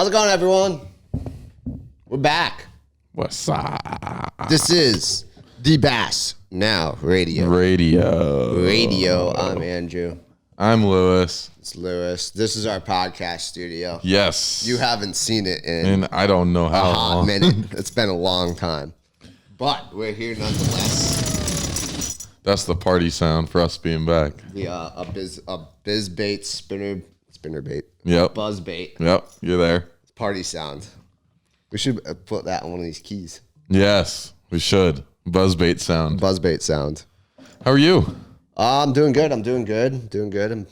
How's it going, everyone? We're back. What's up? This is the Bass Now Radio. Radio. I'm Andrew. I'm Lewis. It's Lewis. This is our podcast studio. Yes. You haven't seen it in And I don't know how a hot long. minute. It's been a long time. But we're here nonetheless. That's the party sound for us being back. The a biz bait spinner bait. Yep. Buzz bait. Yep. You're there. Party sound. We should put that on one of these keys. Yes, we should. Buzzbait sound. Buzz bait sound. How are you? I'm doing good. I've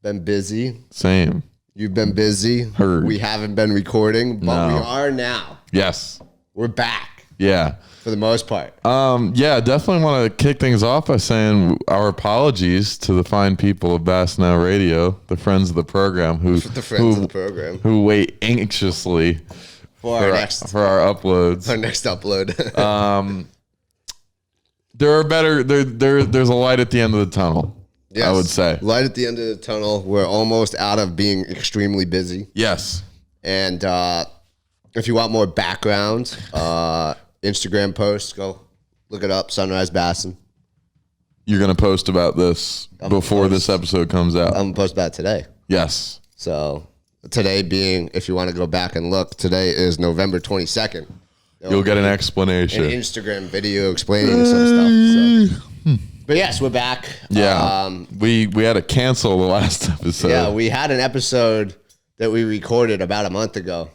been busy. Same. You've been busy. Heard. We haven't been recording, but No. we are now. Yes. We're back Yeah. for the most part. Yeah, definitely want to kick things off by saying our apologies to the fine people of Bass Now Radio, the friends of the program who wait anxiously for our next uploads. Our next upload. There's a light at the end of the tunnel. Yes. I would say. Light at the end of the tunnel. We're almost out of being extremely busy. Yes. And if you want more background, Instagram posts, go look it up, Sunrise Bassin. You're going to post about this before this episode comes out. I'm going to post about it today. Yes. So today being, if you want to go back and look, today is November 22nd. You'll get an explanation. An Instagram video explaining some stuff. So. But yes, we're back. Yeah. We had to cancel the last episode. Yeah, we had an episode that we recorded about a month ago.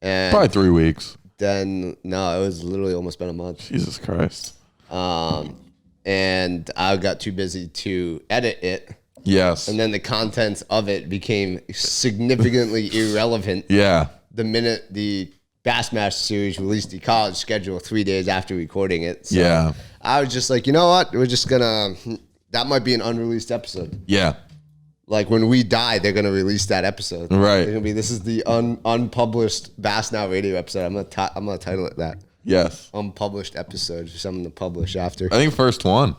And probably 3 weeks. Then, no, it was literally almost been a month. Jesus Christ. And I got too busy to edit it. Yes. And then the contents of it became significantly irrelevant. Yeah. The minute the Bassmaster Series released the college schedule 3 days after recording it. So yeah. I was just like, you know what? We're just going to, that might be an unreleased episode. Yeah. Like when we die, they're going to release that episode. Right. They're going to be, this is the unpublished Bass Now Radio episode. I'm going to title it that. Yes. Unpublished episode, something to publish after. I think first one.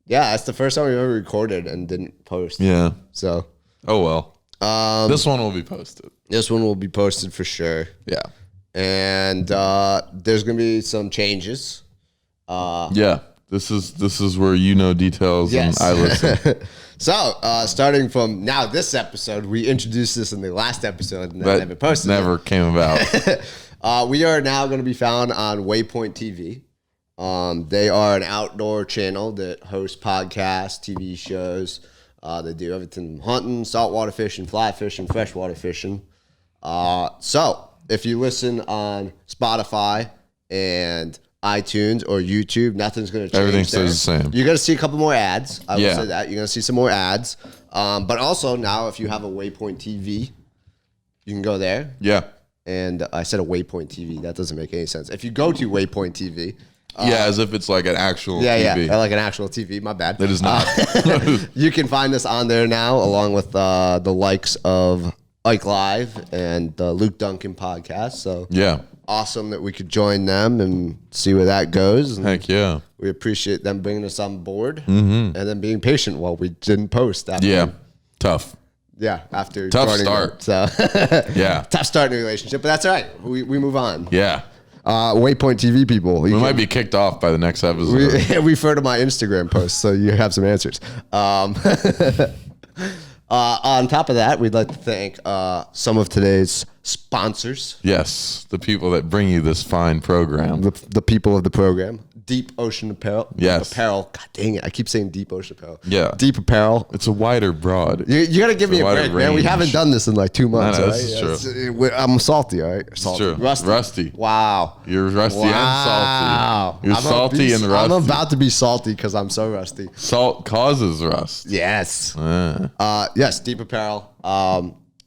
Yeah, that's the first time we ever recorded and didn't post. Yeah. So. Oh, well. This one will be posted. This one will be posted for sure. Yeah. And there's going to be some changes. Yeah. This is where you know details yes. and I listen. So, starting from now this episode, we introduced this in the last episode and that never posted never came about. We are now going to be found on Waypoint TV. They are an outdoor channel that hosts podcasts, TV shows. They do everything from hunting, saltwater fishing, fly fishing, freshwater fishing. So, if you listen on Spotify and iTunes or YouTube, nothing's going to change. Everything stays the same. You're going to see a couple more ads. I will Yeah. say that. You're going to see some more ads. But also now, if you have a Waypoint TV, you can go there. Yeah. And I said a Waypoint TV. That doesn't make any sense. If you go to Waypoint TV. Yeah, as if it's like an actual TV. Yeah, like an actual TV. My bad. It is not. You can find us on there now, along with the likes of Ike Live and the Luke Duncan podcast. So Yeah. awesome that we could join them and see where that goes. And Heck yeah. we appreciate them bringing us on board and then being patient while we didn't post. After, Yeah. Tough. Yeah, after Tough joining start. them. So Yeah. tough start in the relationship, but that's all right. We move on. Yeah. Waypoint TV people. We might be kicked off by the next episode. Refer to my Instagram post so you have some answers. On top of that, we'd like to thank some of today's sponsors. Yes. The people that bring you this fine program. The people of the program. Deep Ocean Apparel. Yes. Deep Apparel. God dang it. I keep saying Deep Ocean Apparel. Yeah. Deep Apparel. It's a wider broad. You got to give me a wider break, man. We range. haven't done this in like 2 months. I know, all right? this is true. I'm salty, all right? Salty. True. Rusty. Wow. You're rusty and salty. You're I'm salty and rusty. I'm about to be salty because I'm so rusty. Salt causes rust. Yes. Yes, Deep Apparel.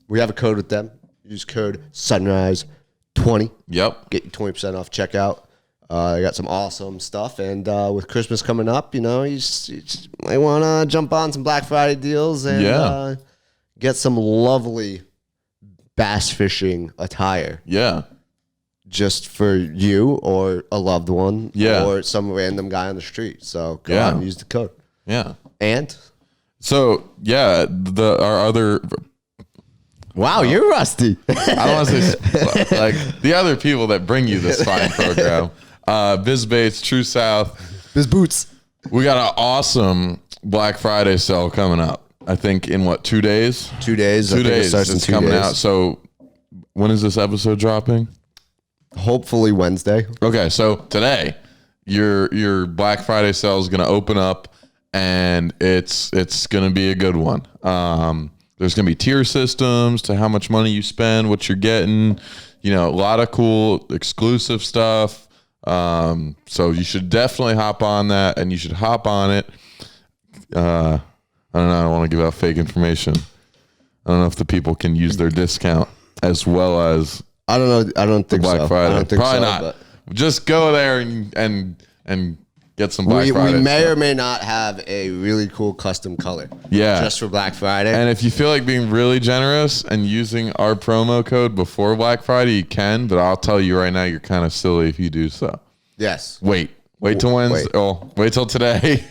We have a code with them. Use code Sunrise20. Yep. Get you 20% off checkout. I got some awesome stuff. And with Christmas coming up, you might want to jump on some Black Friday deals and get some lovely bass fishing attire. Yeah. Just for you or a loved one or some random guy on the street. So go out and use the code. Yeah. And so, yeah, our other Wow, you're rusty. I don't want to say like the other people that bring you this fine program. Biz Baits, True South, Biz Boots. We got an awesome Black Friday sale coming up. I think in what, 2 days? 2 days. 2 days. It's coming out. So when is this episode dropping? Hopefully Wednesday. Okay, so today your Black Friday sale is going to open up, and it's going to be a good one. There's going to be tier systems to how much money you spend, what you're getting, a lot of cool exclusive stuff. So you should definitely hop on that, and you should hop on it. I don't know. I don't want to give out fake information. I don't know if the people can use their discount as well as I don't know. I don't think Black so. Friday. I don't think Probably so, not. but Just go there and get some Black Friday. We may stuff. or may not have a really cool custom color. Yeah. Just for Black Friday. And if you feel like being really generous and using our promo code before Black Friday, you can. But I'll tell you right now, you're kind of silly if you do so. Yes. Wait till Wednesday. Wait till today.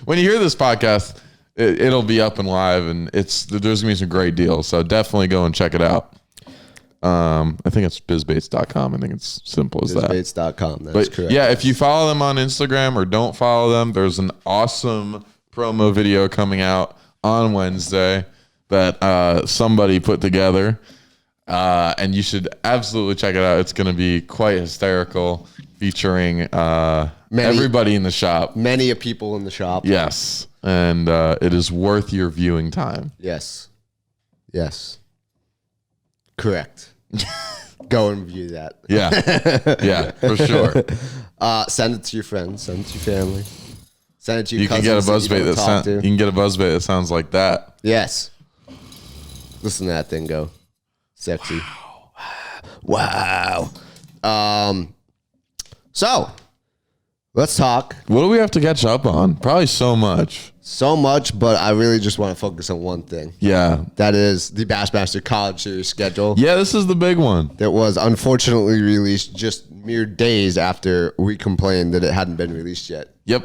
When you hear this podcast, it'll be up and live, and there's gonna be some great deals. So definitely go and check it out. I think it's bizbaits.com. I think it's simple as that. Bizbaits.com. That's correct. Yeah, if you follow them on Instagram or don't follow them, there's an awesome promo video coming out on Wednesday that somebody put together. And you should absolutely check it out. It's going to be quite hysterical, featuring everybody in the shop. Many of people in the shop. Yes. And it is worth your viewing time. Yes. Correct. Go and view that. Yeah, for sure. Send it to your friends. Send it to your family. Send it to your You can cousins. get a buzzbait you can get a buzzbait that sounds like that. Yes. Listen to that thing go. Sexy. Wow. So, let's talk. What do we have to catch up on? Probably so much. So much, but I really just want to focus on one thing. Yeah. That is the Bassmaster College Series schedule. Yeah, this is the big one. That was unfortunately released just mere days after we complained that it hadn't been released yet. Yep.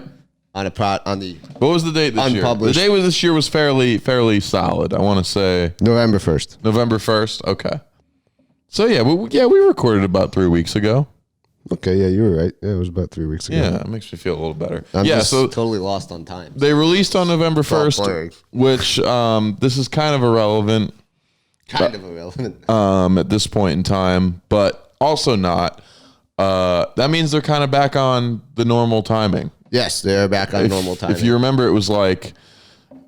On the What was the date this year? The date this year was fairly solid. I want to say November 1st. November 1st. Okay. So we recorded about 3 weeks ago. Okay, yeah, you were right. Yeah, it was about 3 weeks ago. Yeah, it makes me feel a little better. I'm just totally lost on time. They released on November 1st, which this is kind of irrelevant. At this point in time, but also not. That means they're kind of back on the normal timing. Yes, they're back on normal timing. If you remember, it was like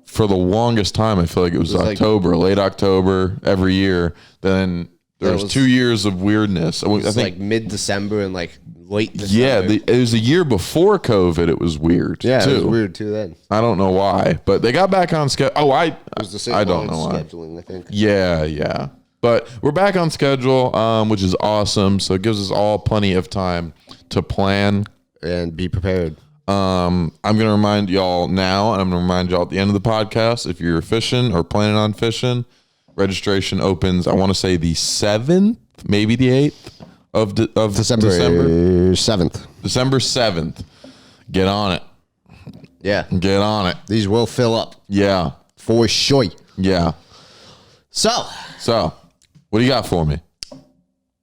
for the longest time, I feel like it was October, late October every year. Then there was 2 years of weirdness. I think like mid-December and like late December. Yeah, it was a year before COVID. It was weird. Yeah, too. It was weird too then. I don't know why, but they got back on schedule. Oh, it was the same. I don't know why. Scheduling, I think. Yeah. But we're back on schedule, which is awesome. So it gives us all plenty of time to plan and be prepared. I'm going to remind y'all now, and I'm going to remind y'all at the end of the podcast, if you're fishing or planning on fishing, registration opens, I want to say the 7th, maybe the 8th of December. 7th. December 7th. Get on it. Yeah. Get on it. These will fill up. Yeah. For sure. Yeah. So, what do you got for me?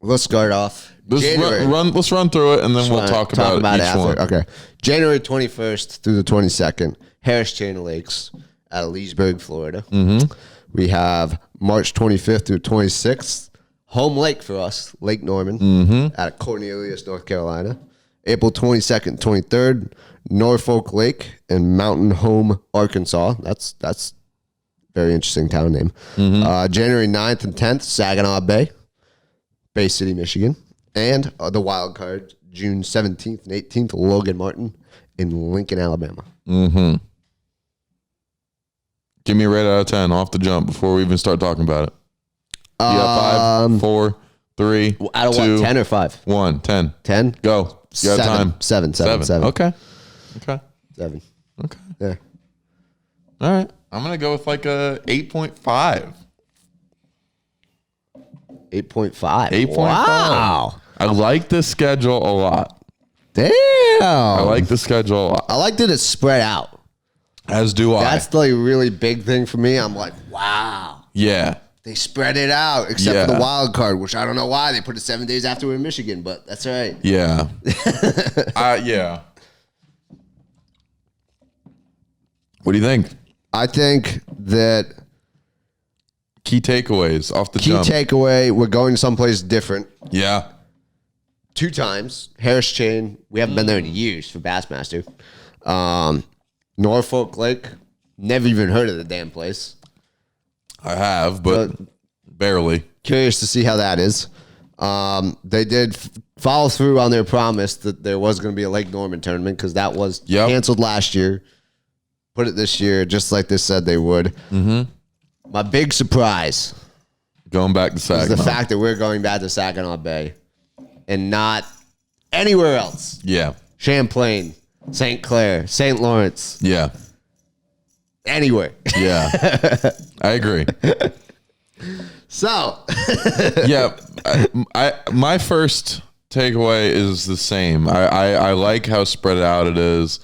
Let's start off. Let's run through it, and then we'll talk about each after. one. Okay. January 21st through the 22nd, Harris Chain Lakes out of Leesburg, Florida. Mm-hmm. We have March 25th through 26th, home lake for us, Lake Norman, out of Cornelius, North Carolina. April 22nd, 23rd, Norfolk Lake and Mountain Home, Arkansas. That's very interesting town name. January 9th and 10th, Saginaw Bay, Bay City, Michigan. And the wild card, June 17th and 18th, Logan Martin in Lincoln, Alabama. Mm-hmm. Give me a rate out of 10 off the jump before we even start talking about it. You got 5, 4, 3, out of 2, what, 10 or 5? 1, 10. 10? Go. You got time. 7. Okay. 7. Okay. Yeah. All right. I'm going to go with like a 8.5. 8.5. 8.5. Wow. I like this schedule a lot. Damn. I like the schedule a lot. I like that it's spread out. As do I. That's the really big thing for me. I'm like, wow. Yeah. They spread it out, except for the wild card, which I don't know why they put it 7 days after we're in Michigan, but that's all right. Yeah. Yeah. What do you think? I think that Key takeaways off the key jump. takeaway, we're going someplace different. Yeah. 2 times. Harris Chain, we haven't been there in years for Bassmaster. Norfolk Lake, never even heard of the damn place. I have, but barely. Curious to see how that is. They did follow through on their promise that there was going to be a Lake Norman tournament because that was canceled last year. Put it this year, just like they said they would. Mm-hmm. My big surprise going back to Saginaw is the fact that we're going back to Saginaw Bay and not anywhere else. Yeah. Champlain, St. Clair, St. Lawrence. Yeah. Anywhere. Yeah. I agree. So. Yeah. My first takeaway is the same. I like how spread out it is.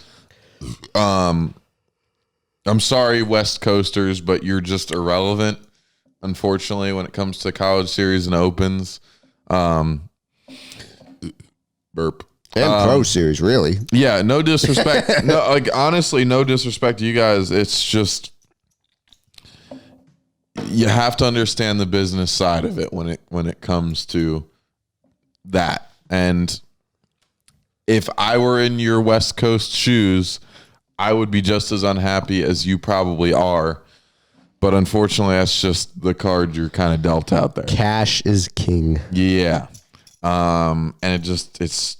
I'm sorry, West Coasters, but you're just irrelevant, unfortunately, when it comes to College Series and Opens. Burp. And Pro Series, really. Yeah, no disrespect. No, like honestly, no disrespect to you guys. It's just you have to understand the business side of it when it comes to that. And if I were in your West Coast shoes, I would be just as unhappy as you probably are. But unfortunately, that's just the card you're kind of dealt out there. Cash is king. Yeah. And it's just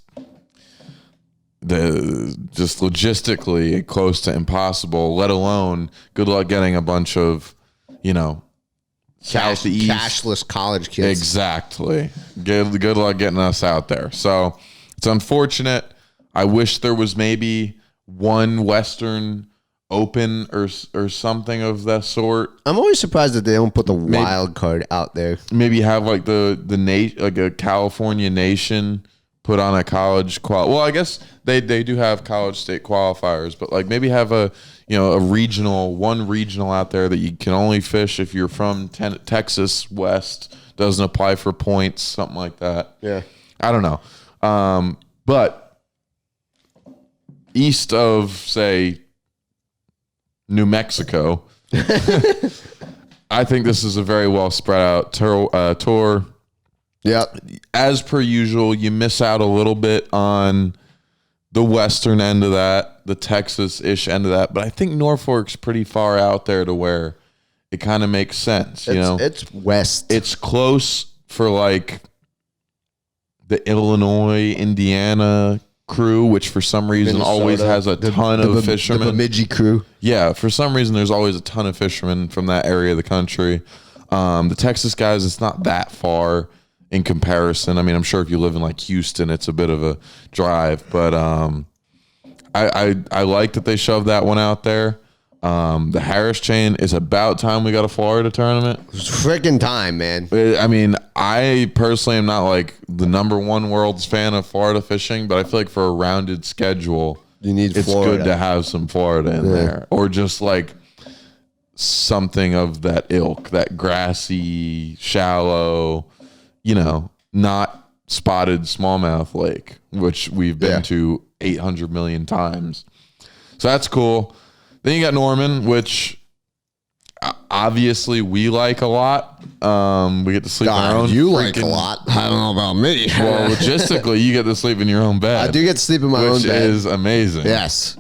logistically close to impossible, let alone good luck getting a bunch of, Southeast cashless college kids. Exactly. Good luck getting us out there. So it's unfortunate. I wish there was maybe one Western Open or something of that sort. I'm always surprised that they don't put the wild card out there. Maybe have like like a California nation put on a college well, I guess they do have college state qualifiers, but like maybe have a one regional out there that you can only fish if you're from Texas West, doesn't apply for points, something like that. Yeah. I don't know. But east of, say, New Mexico, I think this is a very well spread out tour. Yep. As per usual, you miss out a little bit on the western end of that, the Texas-ish end of that. But I think Norfolk's pretty far out there to where it kind of makes sense. It's west. It's close for like the Illinois, Indiana crew, which for some reason Minnesota, always has a ton of fishermen. The Bemidji crew. Yeah, for some reason there's always a ton of fishermen from that area of the country. The Texas guys, it's not that far in comparison. I mean, I'm sure if you live in like Houston, it's a bit of a drive, but I like that they shoved that one out there. The Harris Chain is about time we got a Florida tournament. It's freaking time, man. I mean, I personally am not like the #1 world's fan of Florida fishing, but I feel like for a rounded schedule, it's good to have some Florida in there, or just like something of that ilk, that grassy, shallow, not spotted smallmouth lake, which we've been to 800 million times. So that's cool. Then you got Norman, which obviously we like a lot. We get to sleep in our own. You like a lot. I don't know about me. Well, logistically, you get to sleep in your own bed. I do get to sleep in my own bed. Which is amazing. Yes.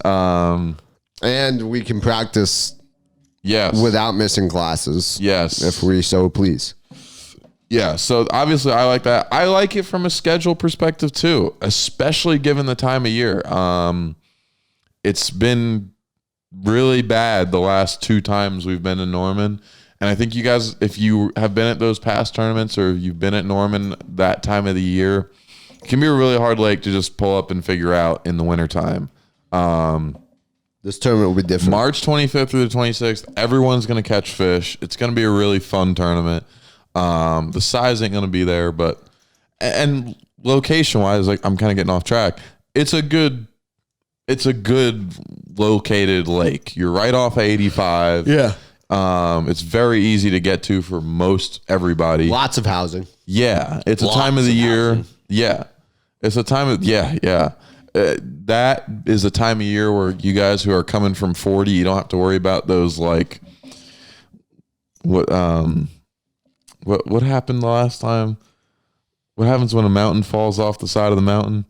And we can practice without missing classes. Yes. If we so please. Yeah, so obviously I like that. I like it from a schedule perspective too, especially given the time of year. It's been really bad the last 2 times we've been in Norman. And I think you guys, if you have been at those past tournaments or you've been at Norman that time of the year, it can be a really hard lake to just pull up and figure out in the wintertime. This tournament will be different. March 25th through the 26th, everyone's going to catch fish. It's going to be a really fun tournament. The size ain't going to be there, but, and location wise, like I'm kind of getting off track. It's a good located lake. You're right off of 85. Yeah. It's very easy to get to for most everybody. Lots of housing. Yeah, it's a time of the year. Housing. Yeah, it's a time of that is a time of year where you guys who are coming from 40, you don't have to worry about those like what happened the last time. What happens when a mountain falls off the side of the mountain?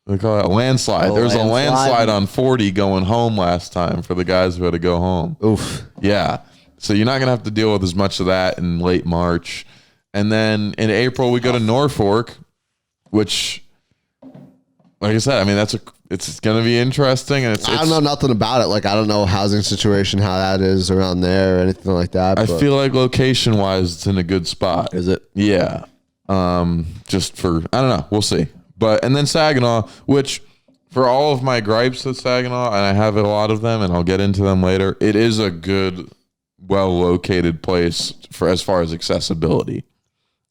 They call it a landslide. There's a landslide on 40 going home last time for the guys who had to go home. Oof. Yeah. So you're not going to have to deal with as much of that in late March. And then in April, we go to Norfolk, which, like I said, I mean, it's going to be interesting. And I don't know nothing about it. Like, I don't know housing situation, how that is around there or anything like that. I feel like location wise, it's in a good spot. Is it? Yeah. Just for, I don't know. We'll see. But, and then Saginaw, which for all of my gripes with Saginaw, and I have a lot of them, and I'll get into them later, it is a good, well-located place for as far as accessibility.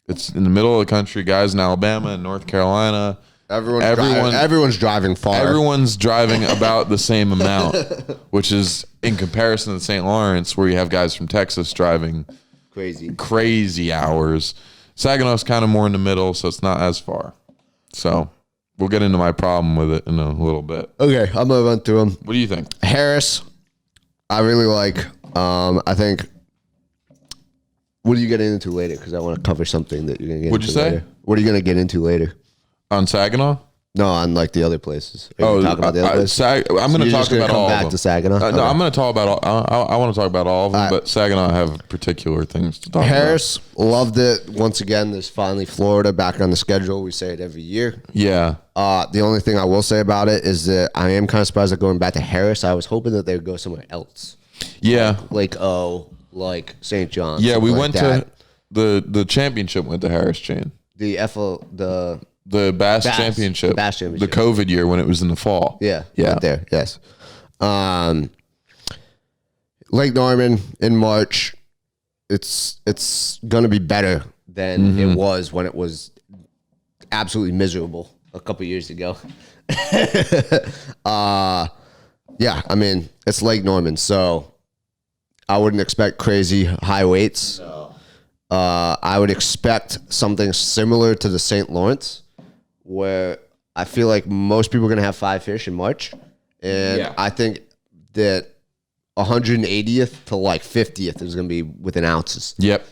It's in the middle of the country, guys in Alabama and North Carolina. Everyone's driving far. Everyone's driving about the same amount, which is in comparison to St. Lawrence, where you have guys from Texas driving crazy hours. Saginaw's kind of more in the middle, so it's not as far. So we'll get into my problem with it in a little bit. Okay, I'm gonna run through them. What do you think? Harris, I really like. I think. What are you getting into later? Because I want to cover something that you're gonna get. What'd into you say? Later. What are you gonna get into later? On Saginaw? No, on like the other places. Talk about the other places. I'm going to talk about all of them. Back to Saginaw. No, I'm going to talk about all. I want to talk about all of them, but Saginaw have particular things to talk about. Harris, loved it. Once again, there's finally Florida back on the schedule. We say it every year. Yeah. The only thing I will say about it is that I am kind of surprised at going back to Harris. I was hoping that they would go somewhere else. Yeah. Like St. John's. Yeah, we went to the championship went to Harris Chain. The Bass Championship. The Bass Championship. The COVID year when it was in the fall. Yeah. Right there. Yes. Lake Norman in March. It's going to be better than it was when it was absolutely miserable a couple years ago. Yeah, I mean, it's Lake Norman, so I wouldn't expect crazy high weights. No. I would expect something similar to the St. Lawrence, where I feel like most people are going to have 5 fish in March. And I think that 180th to like 50th is going to be within ounces. Yep.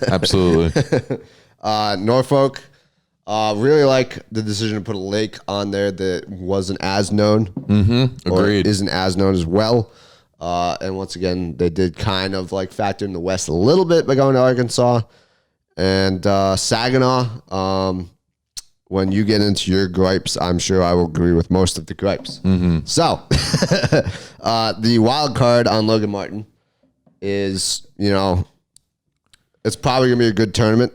Absolutely. Norfolk, really like the decision to put a lake on there that wasn't as known. Mm-hmm. Agreed. Or isn't as known as well. And once again, they did kind of like factor in the West a little bit by going to Arkansas. And Saginaw, when you get into your gripes, I'm sure I will agree with most of the gripes. Mm-hmm. So, the wild card on Logan Martin is, it's probably going to be a good tournament.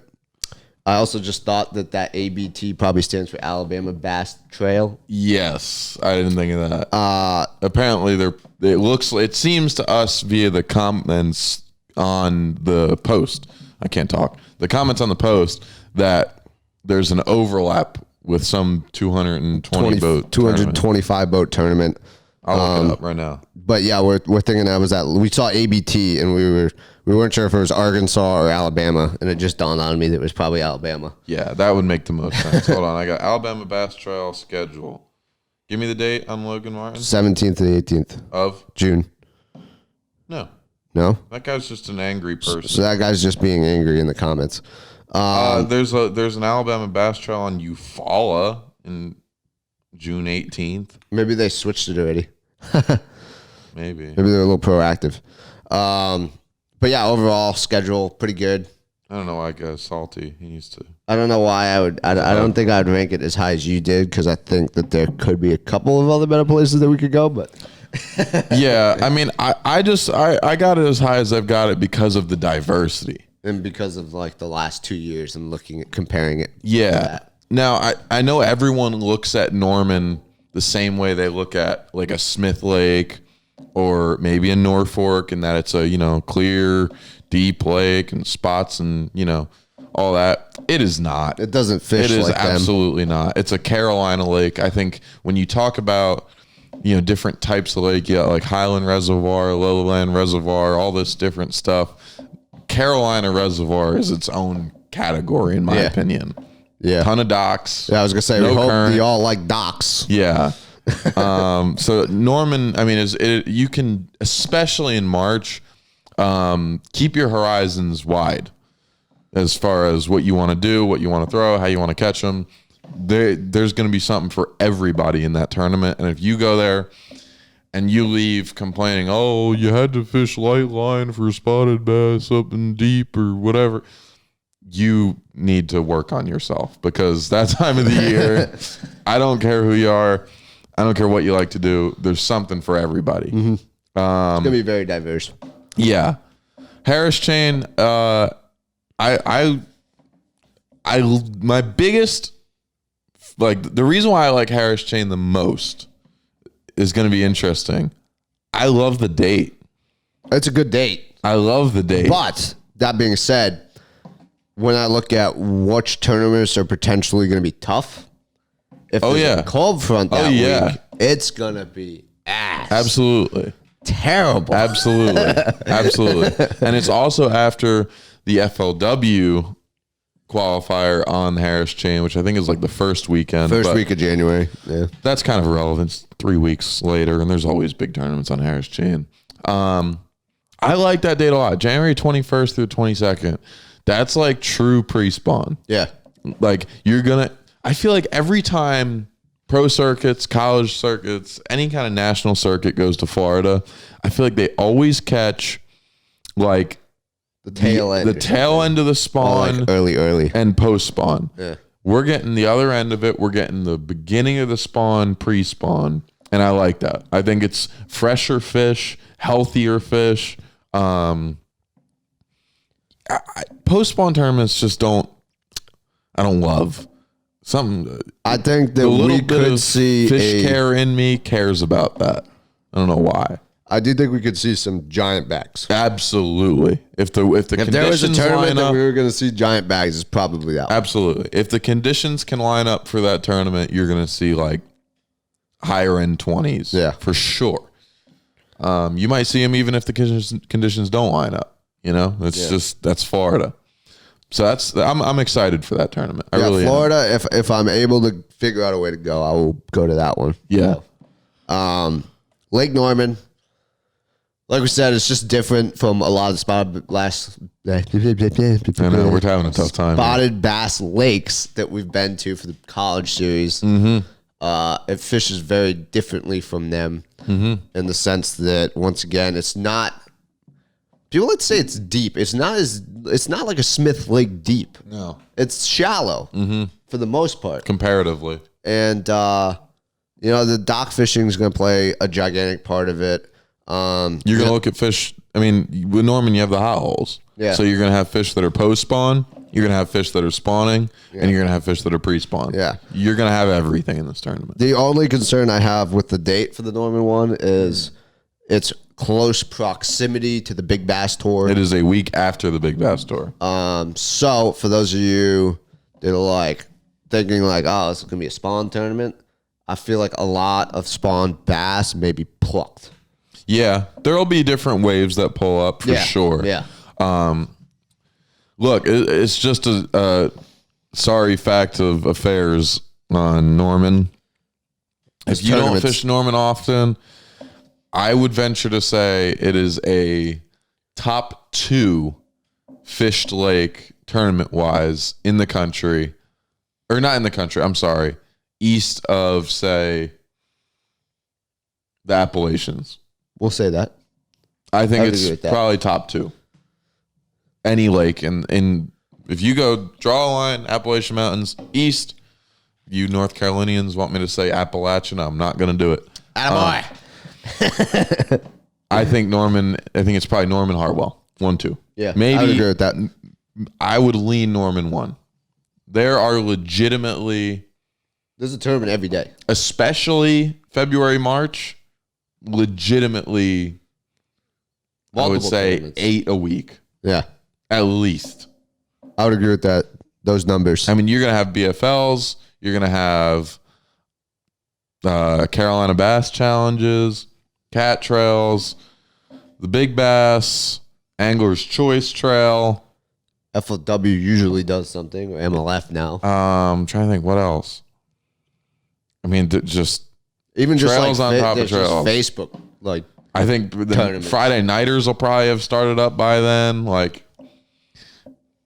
I also just thought that ABT probably stands for Alabama Bass Trail. Yes, I didn't think of that. Apparently, it seems to us via the comments on the post. I can't talk. The comments on the post that there's an overlap with some 225 boat tournament. I'll look it up right now. But yeah, we're thinking that was that. We saw ABT and we weren't sure if it was Arkansas or Alabama, and it just dawned on me that it was probably Alabama. Yeah, that would make the most sense. Hold on, I got Alabama Bass Trail schedule. Give me the date on Logan Martin. 17th and 18th of June. No, that guy's just an angry person. So that guy's just being angry in the comments. There's an Alabama Bass Trail on Eufaula in June 18th. Maybe they switched it already. Maybe they're a little proactive. But yeah, overall schedule pretty good. I don't know why guy's salty. He needs to. I don't know why I would. I don't think I'd rank it as high as you did, because I think that there could be a couple of other better places that we could go. But yeah, I mean, I got it as high as I've got it because of the diversity and because of like the last 2 years and comparing it. Yeah. Now I know everyone looks at Norman the same way they look at like a Smith Lake or maybe a Norfolk, and that it's a clear, deep lake and spots and all that. It is not. It doesn't fish. It is like absolutely not. It's a Carolina lake. I think when you talk about different types of lake. You got like Highland Reservoir, Lowland Reservoir, all this different stuff. Carolina Reservoir is its own category, in my opinion. Yeah. Ton of docks. Yeah, I was going to say, we hope you all like docks. Yeah. So Norman, I mean, you can, especially in March, keep your horizons wide as far as what you want to do, what you want to throw, how you want to catch them. There's going to be something for everybody in that tournament. And if you go there and you leave complaining, oh, you had to fish light line for spotted bass up in deep or whatever, you need to work on yourself, because that time of the year, I don't care who you are. I don't care what you like to do. There's something for everybody. Mm-hmm. It's going to be very diverse. Yeah. Harris chain, my biggest, like, the reason why I like Harris chain the most is going to be interesting. I love the date. It's a good date. I love the date. But that being said, when I look at which tournaments are potentially going to be tough, if there's a cold front that week, it's going to be ass. Absolutely. Terrible. Absolutely. Absolutely. And it's also after the FLW qualifier on Harris chain, which I think is like the first weekend. First week of January. Yeah. That's kind of irrelevant. It's 3 weeks later, and there's always big tournaments on Harris chain. I like that date a lot. January 21st through 22nd. That's like true pre-spawn. Yeah. Like I feel like every time pro circuits, college circuits, any kind of national circuit goes to Florida, I feel like they always catch like the tail end of the spawn, like early and post spawn. Yeah. We're getting the other end of it. We're getting the beginning of the spawn, pre-spawn, and I like that. I think it's fresher fish, healthier fish. Post spawn tournaments just I don't love. Something. I think that we could see fish care in me cares about that. I don't know why. I do think we could see some giant bags. Absolutely. If there was a tournament that we were going to see giant bags, it's probably that one. Absolutely. If the conditions can line up for that tournament, you're going to see like higher end 20s. Yeah, for sure. You might see them even if the conditions don't line up. It's that's Florida. So I'm excited for that tournament. I really Florida. Am. If I'm able to figure out a way to go, I will go to that one. Yeah. Lake Norman. Like we said, it's just different from a lot of the I know we're having a tough time. Spotted bass lakes that we've been to for the college series. Mm-hmm. It fishes very differently from them in the sense that, once again, it's not. People would say it's deep. It's not like a Smith Lake deep. No, it's shallow for the most part, comparatively. And the dock fishing is going to play a gigantic part of it. You're going to look at fish. I mean, with Norman, you have the hot holes. Yeah. So you're going to have fish that are post spawn. You're going to have fish that are spawning, and you're going to have fish that are pre spawn. Yeah. You're going to have everything in this tournament. The only concern I have with the date for the Norman one is it's close proximity to the Big Bass Tour. It is a week after the Big Bass Tour. So for those of you that are like thinking like, oh, this is gonna be a spawn tournament, I feel like a lot of spawn bass may be plucked. Yeah, there'll be different waves that pull up for sure. Yeah. Look, it's just a sorry fact of affairs on Norman. If you don't fish Norman often, I would venture to say it is a top 2 fished lake tournament-wise in the country. Or not in the country, I'm sorry. East of, say, the Appalachians. We'll say that. I think it's probably top 2. Any lake. And if you go draw a line, Appalachian Mountains, east, you North Carolinians want me to say Appalachian, I'm not going to do it. Attaboy. I think it's probably Norman Hartwell. 1-2. Yeah. Maybe I would agree with that. I would lean Norman 1. There are legitimately, there's a tournament every day. Especially February, March, legitimately, multiple I would say tournaments. 8 a week. Yeah. At least. I would agree with that. Those numbers. I mean, you're going to have BFLs. You're going to have Carolina Bass Challenges, Cat Trails, the Big Bass, Angler's Choice Trail. FLW usually does something, or MLF now. I'm trying to think what else. I mean, just Even just trails like on top of trails. Facebook, like I think the Friday Nighters will probably have started up by then. Like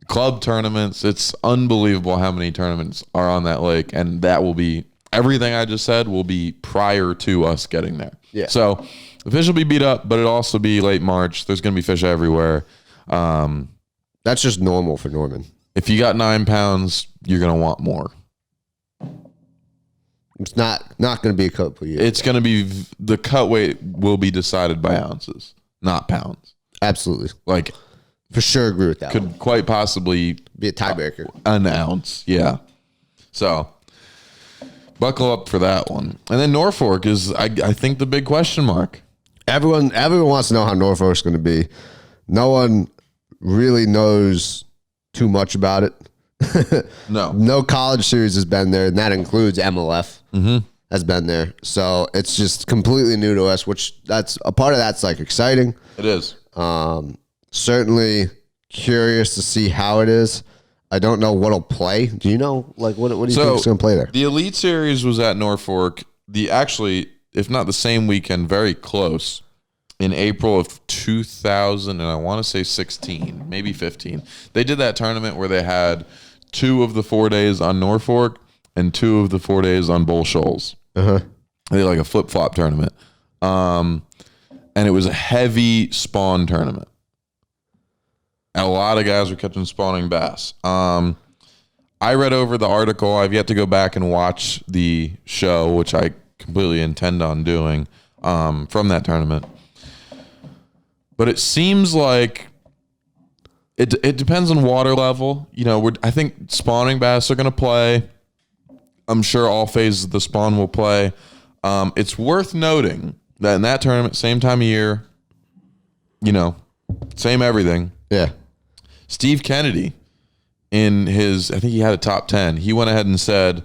club tournaments, it's unbelievable how many tournaments are on that lake, and that will be everything I just said will be prior to us getting there. Yeah. So the fish will be beat up, but it'll also be late March. There's going to be fish everywhere. That's just normal for Norman. If you got 9 pounds, you're going to want more. It's not going to be a couple years. It's going to be the cut weight will be decided by ounces, not pounds. Absolutely. Like for sure agree with that. Could quite possibly be a tiebreaker. An ounce. Yeah. So buckle up for that one. And then Norfolk is, I think, the big question mark. Everyone wants to know how Norfolk's going to be. No one really knows too much about it. No college series has been there, and that includes MLF has been there. So it's just completely new to us, which that's a part of that's like exciting. It is. Certainly curious to see how it is. I don't know what'll play. Do you know? Like, what do you think is going to play there? The Elite Series was at Norfolk. Actually, if not the same weekend, very close. In April of 2000, and I want to say 16, maybe 15. They did that tournament where they had 2 of the 4 days on Norfolk and 2 of the 4 days on Bull Shoals. They did like a flip-flop tournament. And it was a heavy spawn tournament. And a lot of guys were catching spawning bass. I read over the article. I've yet to go back and watch the show, which I completely intend on doing from that tournament. But it seems like it depends on water level. You know, I think spawning bass are going to play. I'm sure all phases of the spawn will play. It's worth noting that in that tournament, same time of year, you know, same everything. Yeah. Steve Kennedy, I think he had a top 10. He went ahead and said,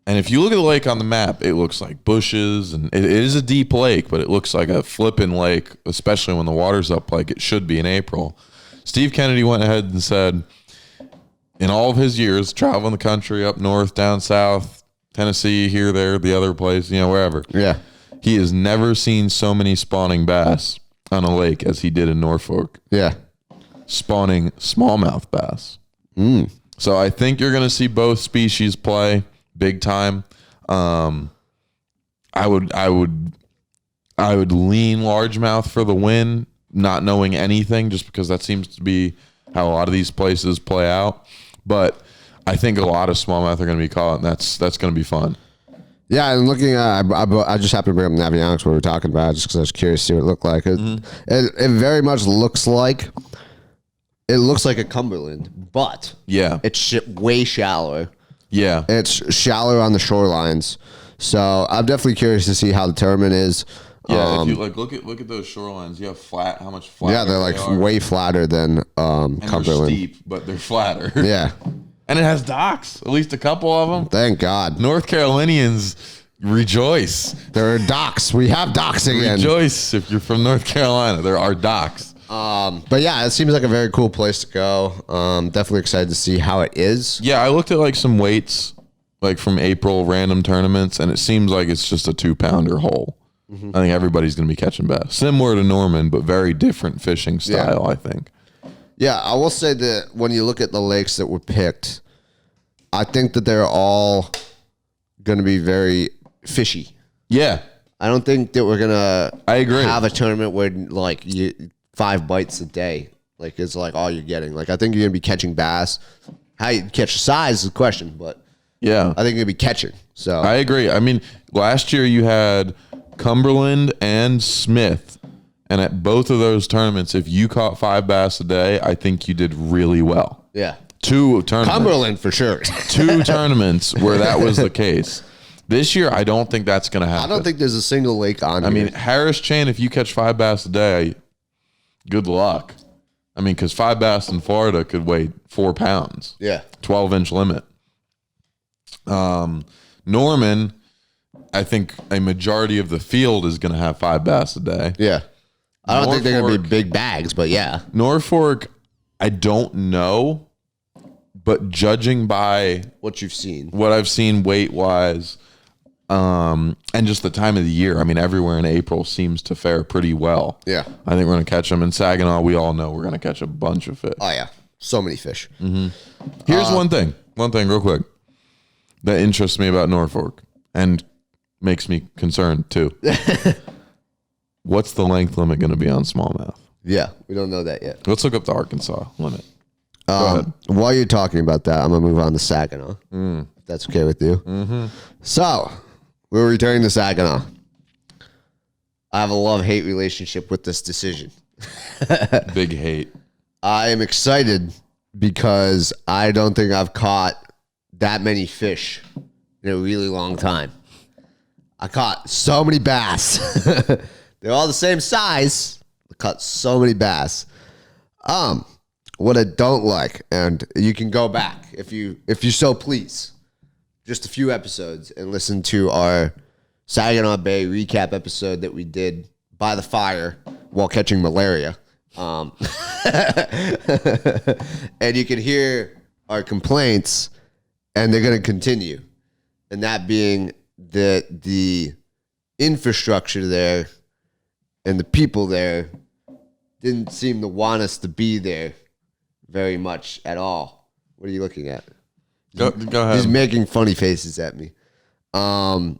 and if you look at the lake on the map, it looks like bushes, and it is a deep lake, but it looks like a flipping lake, especially when the water's up like it should be in April. Steve Kennedy went ahead and said, in all of his years, traveling the country, up north, down south, Tennessee, here, there, the other place, you know, wherever. Yeah. He has never seen so many spawning bass on a lake as he did in Norfolk. Yeah. Spawning smallmouth bass. So I think you're going to see both species play big time. I would lean largemouth for the win, not knowing anything, just because that seems to be how a lot of these places play out. But I think a lot of smallmouth are going to be caught, and that's going to be fun. Yeah, and looking at, I just happened to bring up Navionics, what we were talking about, just because I was curious to see what it looked like. It very much looks like a Cumberland, but it's way shallower. Yeah, it's shallower on the shorelines. So I'm definitely curious to see how the tournament is. Yeah, if you look at those shorelines, you have how much flatter? Yeah, they're like way flatter than Cumberland. They're steep, but they're flatter. Yeah. And it has docks, at least a couple of them. Thank God. North Carolinians rejoice. There are docks. We have docks again. Rejoice if you're from North Carolina. There are docks. But yeah, it seems like a very cool place to go. Definitely excited to see how it is. Yeah, I looked at like some weights, like from April random tournaments, and it seems like it's just a 2-pounder hole. I think everybody's going to be catching bass. Similar to Norman, but very different fishing style, I think. Yeah, I will say that when you look at the lakes that were picked, I think that they're all going to be very fishy. Yeah. I don't think that we're going to have a tournament where like 5 bites a day like is like all you're getting. Like I think you're going to be catching bass. How you catch size is the question, but yeah, I think you're going to be catching. So I agree. I mean, last year you had Cumberland and Smith. And at both of those tournaments, if you caught 5 bass a day, I think you did really well. Yeah. 2 tournaments. Cumberland for sure. 2 tournaments where that was the case. This year, I don't think that's going to happen. I don't think there's a single lake on here. I mean, Harris Chain, if you catch 5 bass a day, good luck. I mean, because 5 bass in Florida could weigh 4 pounds. Yeah. 12-inch limit. Norman, I think a majority of the field is going to have 5 bass a day. Yeah. I don't think they're going to Norfolk- be big bags, but yeah. Norfolk, I don't know, but judging by What you've seen. what I've seen weight-wise, and just the time of the year, I mean, everywhere in April seems to fare pretty well. Yeah. I think we're going to catch them. In Saginaw, we all know we're going to catch a bunch of fish. Oh, yeah. So many fish. Here's one thing real quick, that interests me about Norfolk and makes me concerned too. What's the length limit going to be on smallmouth? Yeah. We don't know that yet. Let's look up the Arkansas limit. Go ahead. While you're talking about that, I'm going to move on to Saginaw. If that's okay with you. So, we're returning to Saginaw. I have a love-hate relationship with this decision. Big hate. I am excited because I don't think I've caught that many fish in a really long time. I caught so many bass. They're all the same size. I caught so many bass. What I don't like, and you can go back if you so please, just a few episodes and listen to our Saginaw Bay recap episode that we did by the fire while catching malaria. And you can hear our complaints, and they're going to continue. And that being that the infrastructure there and the people there didn't seem to want us to be there very much at all. What are you looking at? Go ahead. He's making funny faces at me. Now,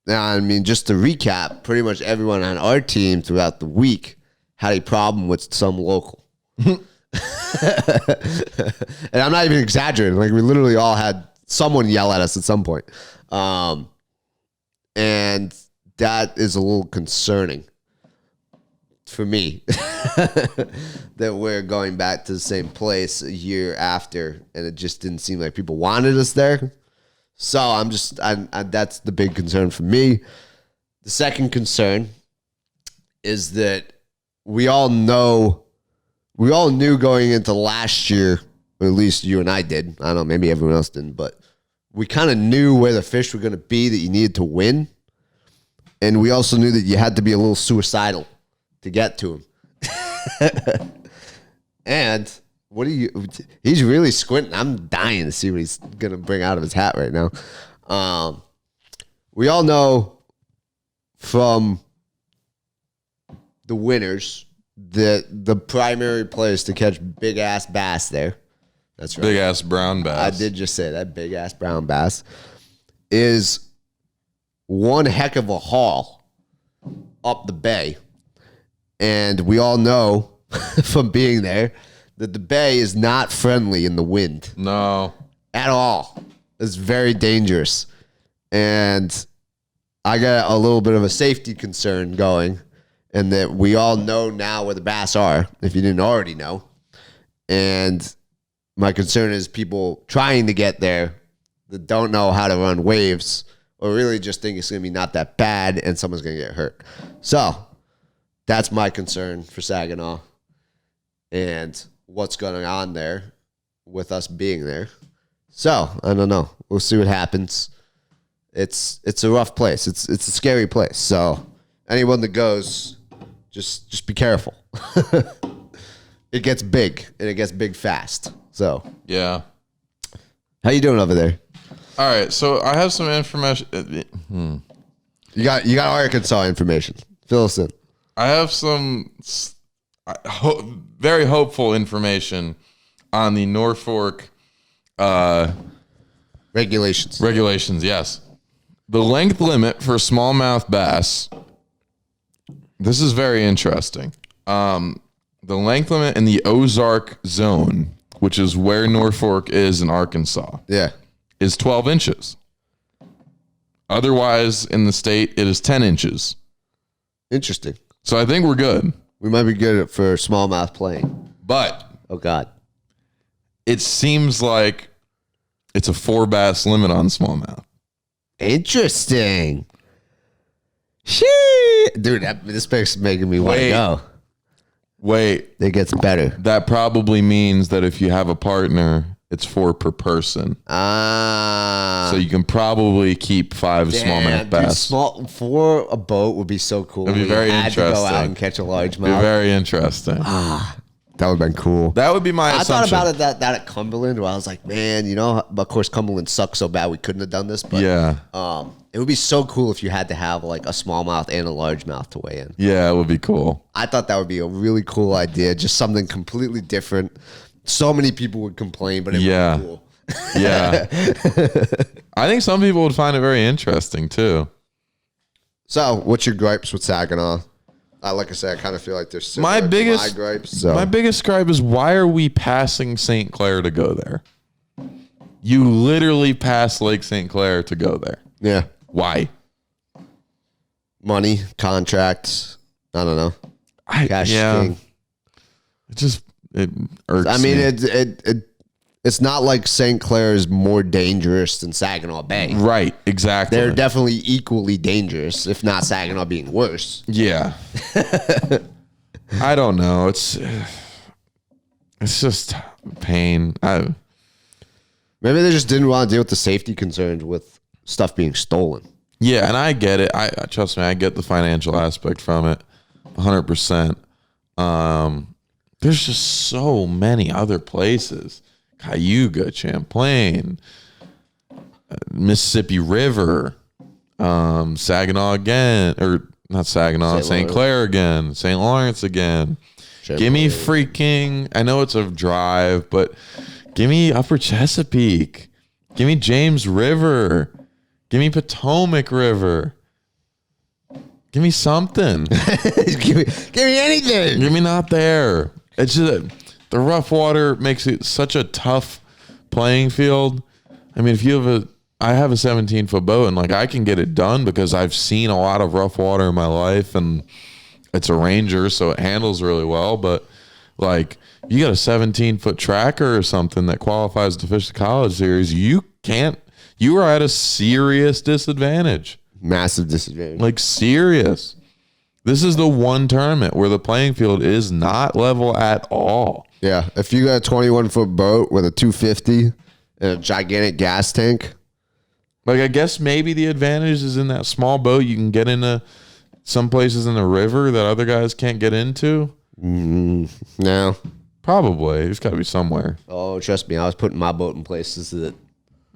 I mean, just to recap, pretty much everyone on our team throughout the week had a problem with some local. And I'm not even exaggerating. Like, we literally all had someone yell at us at some point. And that is a little concerning for me that we're going back to the same place a year after, and it just didn't seem like people wanted us there. So that's the big concern for me. The second concern is that we all knew going into last year, or at least you and I did. I don't know, maybe everyone else didn't, but we kind of knew where the fish were going to be that you needed to win. And we also knew that you had to be a little suicidal to get to them. And he's really squinting. I'm dying to see what he's going to bring out of his hat right now. We all know from the winners that the primary place to catch big ass bass there. That's right. Big ass brown bass. I did just say that, big ass brown bass is one heck of a haul up the bay. And we all know from being there that the bay is not friendly in the wind. No. At all. It's very dangerous. And I got a little bit of a safety concern going, and that we all know now where the bass are, if you didn't already know. And my concern is people trying to get there that don't know how to run waves, or really just think it's going to be not that bad and someone's going to get hurt. So that's my concern for Saginaw and what's going on there with us being there. So I don't know. We'll see what happens. It's a rough place. It's a scary place. So anyone that goes, just be careful. It gets big, and it gets big fast. So Yeah. how you doing over there? All right. So I have some information. You got Arkansas information. Fill us in. I have some very hopeful information on the Norfolk Regulations. regulations. Yes. The length limit for smallmouth bass. This is very interesting. The length limit in the Ozark zone, which is where Norfolk is in Arkansas, Yeah. is 12 inches. Otherwise, in the state, it is 10 inches. Interesting. So I think we're good. We might be good for smallmouth playing. But Oh, God. it seems like it's a 4 bass limit on smallmouth. Interesting. Shit. Dude, this pick's making me want to Wait. go. Wait, It gets better. that probably means that if you have a partner it's 4 per person. Ah. So you can probably keep 5 smallmouth bass. Dude, for a boat would be so cool. It'd be very interesting. To go out and catch a largemouth. It'd be very interesting. That would have been cool. That would be my assumption. I thought about it that at Cumberland, where I was like, man, you know, of course Cumberland sucks so bad we couldn't have done this, but yeah, it would be so cool if you had to have like a smallmouth and a largemouth to weigh in. Yeah, it would be cool. I thought that would be a really cool idea, just something completely different. So many people would complain, but it would be cool. Yeah. I think some people would find it very interesting too. So, what's your gripes with Saginaw? Like I said, I kind of feel like there's my gripes. So. My biggest gripe is, why are we passing St. Clair to go there? You literally pass Lake St. Clair to go there. Yeah. Why? Money, contracts. I don't know. Cash king. It irks I mean, me. it's not like St. Clair is more dangerous than Saginaw Bay. Right, exactly. They're definitely equally dangerous, if not Saginaw being worse. Yeah. I don't know. It's just pain. Maybe they just didn't want to deal with the safety concerns with stuff being stolen. Yeah, and I get it. I trust me, I get the financial aspect from it 100%. There's just so many other places. Cayuga, Champlain, Mississippi River, Saginaw again, or not Saginaw, St. Clair again, St. Lawrence again. Give me freaking, I know it's a drive, but give me Upper Chesapeake. Give me James River. Give me Potomac River. Give me something. give me anything. Give me not there. It's just, the rough water makes it such a tough playing field. I mean, I have a 17-foot boat, and like I can get it done because I've seen a lot of rough water in my life, and it's a Ranger, so it handles really well. But like, you got a 17-foot tracker or something that qualifies to fish the College Series, you are at a serious disadvantage. Massive disadvantage. Like, serious. This is the one tournament where the playing field is not level at all. Yeah, if you got a 21-foot boat with a 250 and a gigantic gas tank. Like, I guess maybe the advantage is in that small boat. You can get into some places in the river that other guys can't get into. No. Probably. There's got to be somewhere. Oh, trust me, I was putting my boat in places that...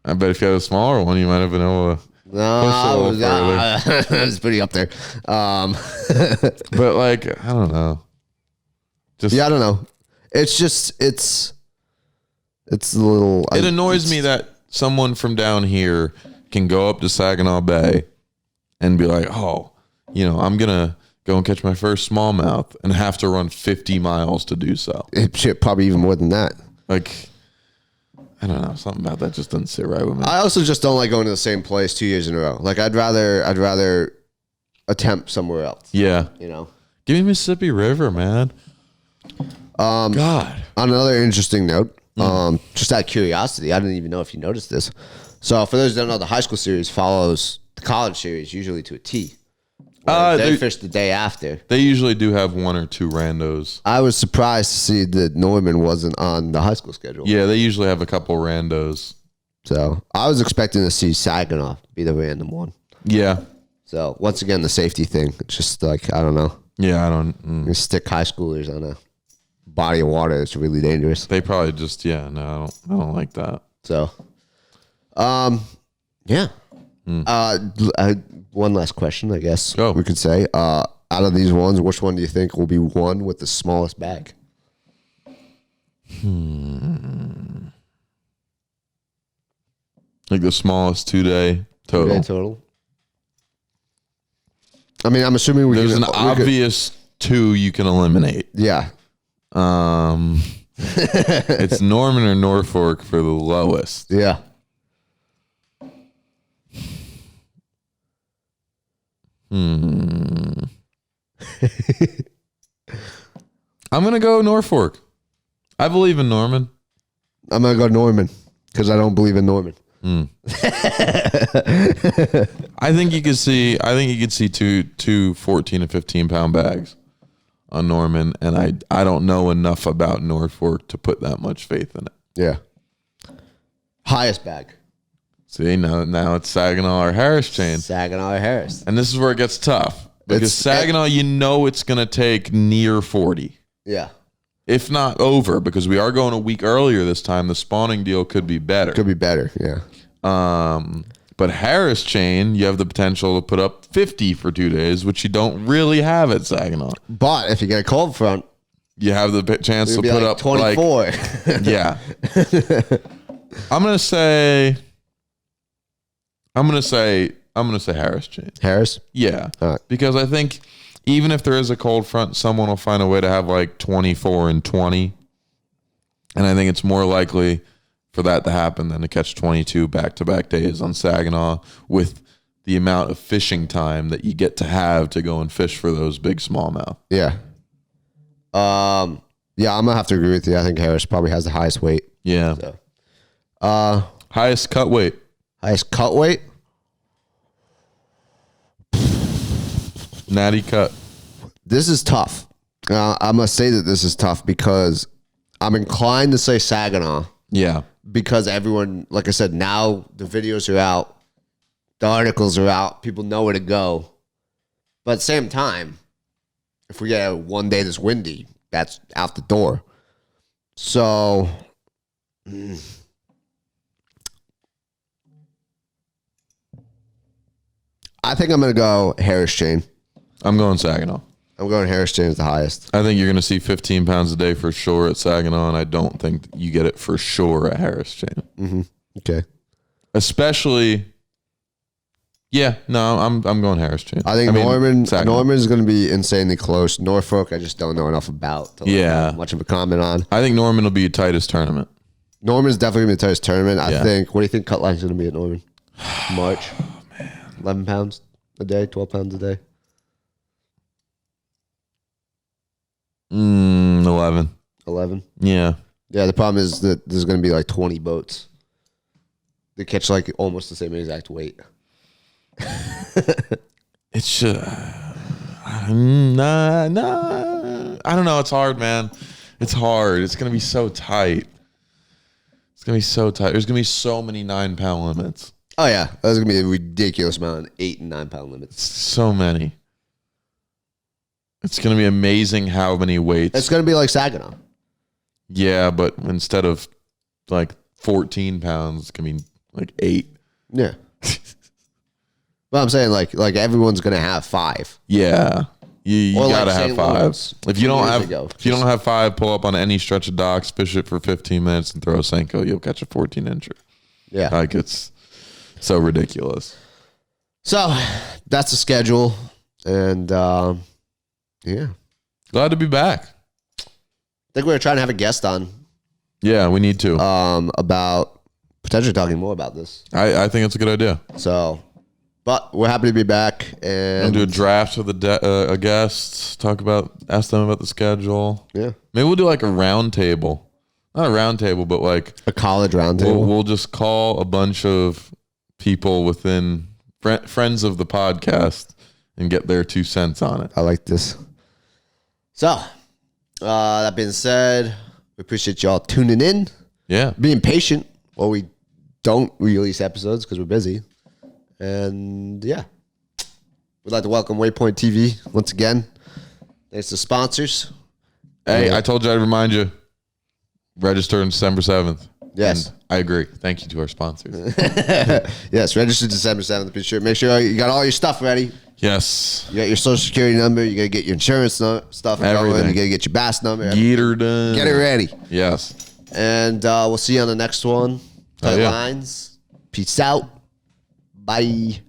I bet if you had a smaller one, you might have been able to... No, I was pretty up there. But like, I don't know. I don't know. It's just, it's a little... It annoys me that someone from down here can go up to Saginaw Bay and be like, oh, I'm going to go and catch my first smallmouth and have to run 50 miles to do so. Shit, probably even more than that. Like... I don't know. Something about that just doesn't sit right with me. I also just don't like going to the same place 2 years in a row. Like, I'd rather attempt somewhere else. Yeah. Give me Mississippi River, man. God. On another interesting note, just out of curiosity, I didn't even know if you noticed this. So, for those who don't know, the high school series follows the college series usually to a T. They fish the day after. They usually do have 1 or 2 randos. I was surprised to see that Norman wasn't on the high school schedule. Yeah, they usually have a couple randos. So I was expecting to see Saginaw be the random one. Yeah. So once again, the safety thing. It's just like, I don't know. Yeah, I don't. You stick high schoolers on a body of water. It's really dangerous. They probably just, I don't like that. So, yeah. One last question, I guess we could say. Out of these ones, which one do you think will be one with the smallest bag? Like the smallest 2-day total. 2-day total. I mean, I'm assuming there's an obvious 2 you can eliminate. Yeah. It's Norman or Norfolk for the lowest. Yeah. I'm gonna go Norfolk. I believe in Norman. I'm gonna go Norman because I don't believe in Norman. I think you could see two 14 and 15 pound bags on Norman, and I don't know enough about Norfolk to put that much faith in it. Yeah. Highest bag. See, now it's Saginaw or Harris chain. Saginaw or Harris. And this is where it gets tough. Because Saginaw, it's going to take near 40. Yeah. If not over, because we are going a week earlier this time. The spawning deal could be better. Could be better, yeah. But Harris chain, you have the potential to put up 50 for 2 days, which you don't really have at Saginaw. But if you get a cold front, you have the chance to put up 24. Yeah. I'm gonna say Harris chain. Harris? Yeah. All right. Because I think even if there is a cold front, someone will find a way to have like 24 and 20. And I think it's more likely for that to happen than to catch 22 back-to-back days on Saginaw with the amount of fishing time that you get to have to go and fish for those big smallmouth. Yeah. Yeah, I'm gonna have to agree with you. I think Harris probably has the highest weight. Yeah. So. Highest cut weight. Highest cut weight? Natty cut. This is tough. I must say that this is tough because I'm inclined to say Saginaw. Yeah. Because everyone, like I said, now the videos are out, the articles are out, people know where to go. But at the same time, if we get one day that's windy, that's out the door. So, I think I'm going to go Harris chain. I'm going Saginaw. I'm going Harris chain as the highest. I think you're going to see 15 pounds a day for sure at Saginaw, and I don't think you get it for sure at Harris chain. Mm-hmm. Okay. Especially, I'm going Harris chain. I think Norman's going to be insanely close. Norfolk, I just don't know enough about to have much of a comment on. I think Norman will be your tightest tournament. Norman's definitely going to be the tightest tournament. I think, what do you think cut line's going to be at Norman? March? Oh, man. 11 pounds a day, 12 pounds a day? 11. 11? Yeah. Yeah, the problem is that there's going to be like 20 boats. They catch like almost the same exact weight. It's I don't know. It's hard, man. It's hard. It's going to be so tight. It's going to be so tight. There's going to be so many 9-pound limits. Oh, yeah. There's going to be a ridiculous amount of 8 and 9 pound limits. So many. It's going to be amazing how many weights. It's going to be like Saginaw. Yeah, but instead of like 14 pounds, it's going to be like 8. Yeah. But I'm saying like everyone's going to have 5. Yeah. You got to have 5. If you don't have 5, pull up on any stretch of docks, fish it for 15 minutes and throw a Senko, you'll catch a 14-incher. Yeah. Like it's so ridiculous. So, that's the schedule and yeah. Glad to be back. I think we were trying to have a guest on. Yeah, we need to. About potentially talking more about this. I think it's a good idea. So, but we're happy to be back. And do a draft with a guest, ask them about the schedule. Yeah. Maybe we'll do like a round table. Not a round table, but like a college round table. We'll just call a bunch of people within friends of the podcast and get their 2 cents on it. I like this. So, that being said, we appreciate y'all tuning in. Yeah. Being patient while we don't release episodes because we're busy. And yeah. We'd like to welcome Waypoint TV once again. Thanks to sponsors. Hey, I told you I'd remind you. Register on December 7th. Yes. And I agree. Thank you to our sponsors. Yes, register December 7th. Make sure you got all your stuff ready. Yes. You got your social security number. You got to get your insurance stuff going. You got to get your Bass number. Get her done. Get it ready. Yes. And we'll see you on the next one. Tight yeah. lines. Peace out. Bye.